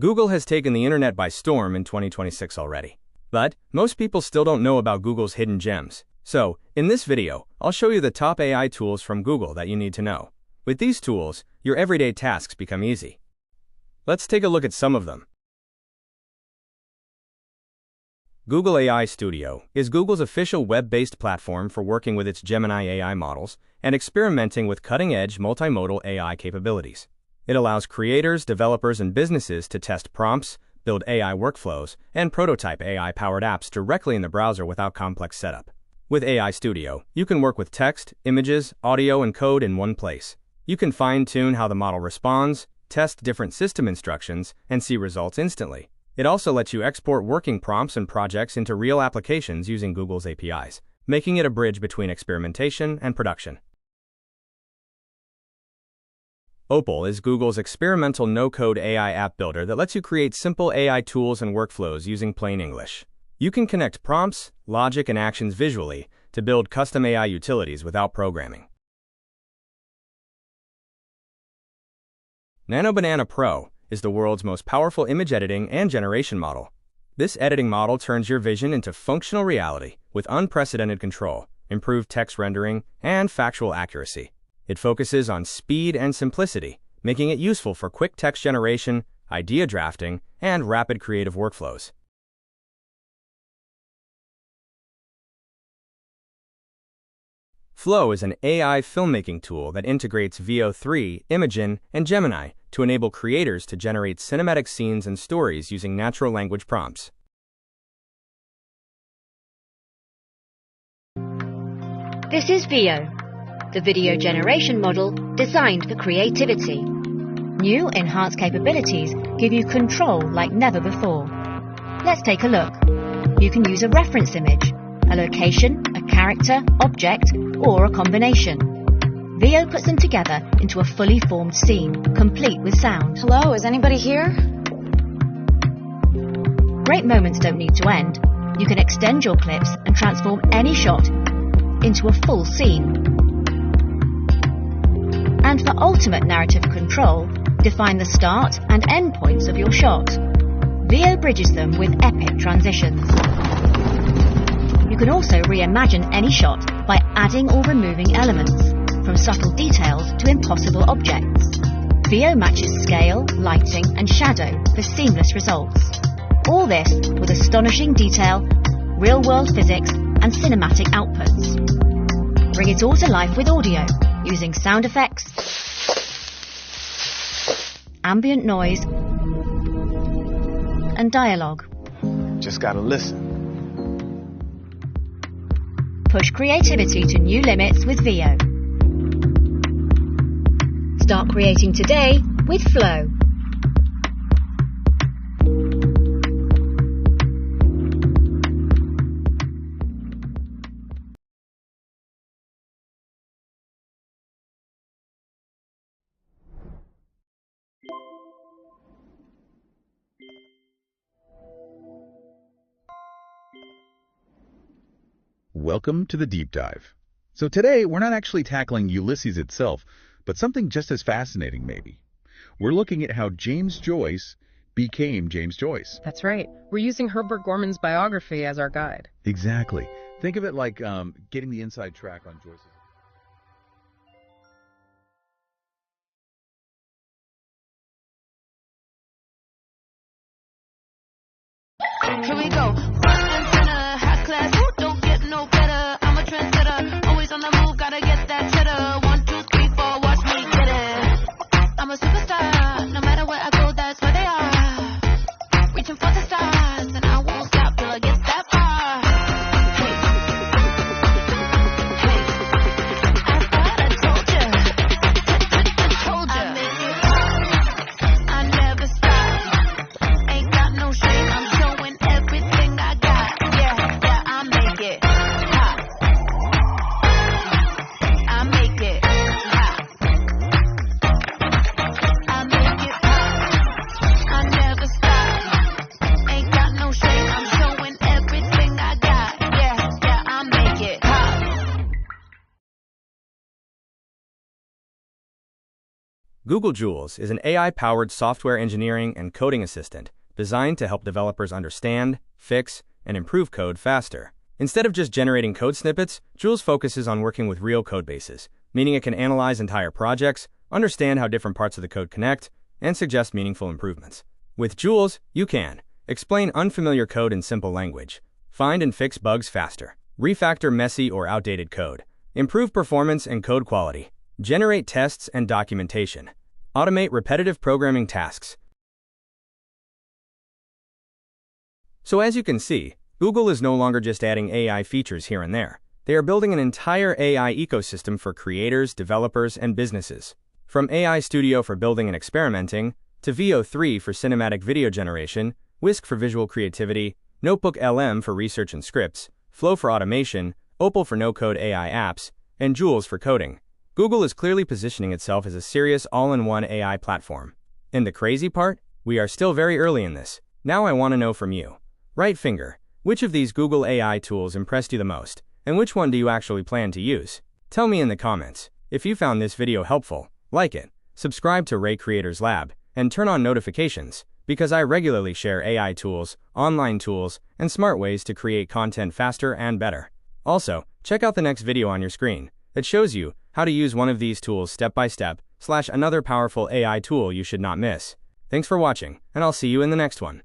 Google has taken the internet by storm in 2026 already. But most people still don't know about Google's hidden gems. So, in this video, I'll show you the top AI tools from Google that you need to know. With these tools, your everyday tasks become easy. Let's take a look at some of them. Google AI Studio is Google's official web-based platform for working with its Gemini AI models and experimenting with cutting-edge multimodal AI capabilities. It allows creators, developers, and businesses to test prompts, build AI workflows, and prototype AI-powered apps directly in the browser without complex setup. With AI Studio, you can work with text, images, audio, and code in one place. You can fine-tune how the model responds, test different system instructions, and see results instantly. It also lets you export working prompts and projects into real applications using Google's APIs, making it a bridge between experimentation and production. Opal is Google's experimental no-code AI app builder that lets you create simple AI tools and workflows using plain English. You can connect prompts, logic, and actions visually to build custom AI utilities without programming. Nano Banana Pro is the world's most powerful image editing and generation model. This editing model turns your vision into functional reality with unprecedented control, improved text rendering, and factual accuracy. It focuses on speed and simplicity, making it useful for quick text generation, idea drafting, and rapid creative workflows. Flow is an AI filmmaking tool that integrates Veo 3, Imagen, and Gemini to enable creators to generate cinematic scenes and stories using natural language prompts. This is Veo, the video generation model designed for creativity. New enhanced capabilities give you control like never before. Let's take a look. You can use a reference image, a location, a character, object, or a combination. Veo puts them together into a fully formed scene, complete with sound. Hello, is anybody here? Great moments don't need to end. You can extend your clips and transform any shot into a full scene. And for ultimate narrative control, define the start and end points of your shot. Veo bridges them with epic transitions. You can also reimagine any shot by adding or removing elements, from subtle details to impossible objects. Veo matches scale, lighting, and shadow for seamless results. All this with astonishing detail, real-world physics, and cinematic outputs. Bring it all to life with audio, using sound effects, ambient noise, and dialogue. Just gotta listen. Push creativity to new limits with Veo. Start creating today with Flow. Welcome to the Deep Dive. So today, we're not actually tackling Ulysses itself, but something just as fascinating maybe. We're looking at how James Joyce became James Joyce. That's right. We're using Herbert Gorman's biography as our guide. Exactly. Think of it like getting the inside track on Joyce's. Here we go. Front and center, high class. Ooh, don't get no better. I'm a trendsetter. Always on the move, gotta get that cheddar. 1, 2, 3, 4, watch me get it. I'm a superstar. No matter where I go, that's where they are. Reaching for the stars, and I won't stop till I get that far. Hey, hey, I thought I told ya. Told ya. I never stop. Ain't got no shame. I'm showing everything I got. Google Jules is an AI-powered software engineering and coding assistant designed to help developers understand, fix, and improve code faster. Instead of just generating code snippets, Jules focuses on working with real code bases, meaning it can analyze entire projects, understand how different parts of the code connect, and suggest meaningful improvements. With Jules, you can explain unfamiliar code in simple language, find and fix bugs faster, refactor messy or outdated code, improve performance and code quality, generate tests and documentation, automate repetitive programming tasks. So as you can see, Google is no longer just adding AI features here and there. They are building an entire AI ecosystem for creators, developers, and businesses. From AI Studio for building and experimenting, to VO3 for cinematic video generation, Whisk for visual creativity, NotebookLM for research and scripts, Flow for automation, Opal for no-code AI apps, and Jules for coding, Google is clearly positioning itself as a serious all-in-one AI platform. And the crazy part? We are still very early in this. Now I want to know from you. Right finger, which of these Google AI tools impressed you the most? And which one do you actually plan to use? Tell me in the comments. If you found this video helpful, like it, subscribe to Ray Creators Lab, and turn on notifications, because I regularly share AI tools, online tools, and smart ways to create content faster and better. Also, check out the next video on your screen that shows you how to use one of these tools step by step, / another powerful AI tool you should not miss. Thanks for watching, and I'll see you in the next one.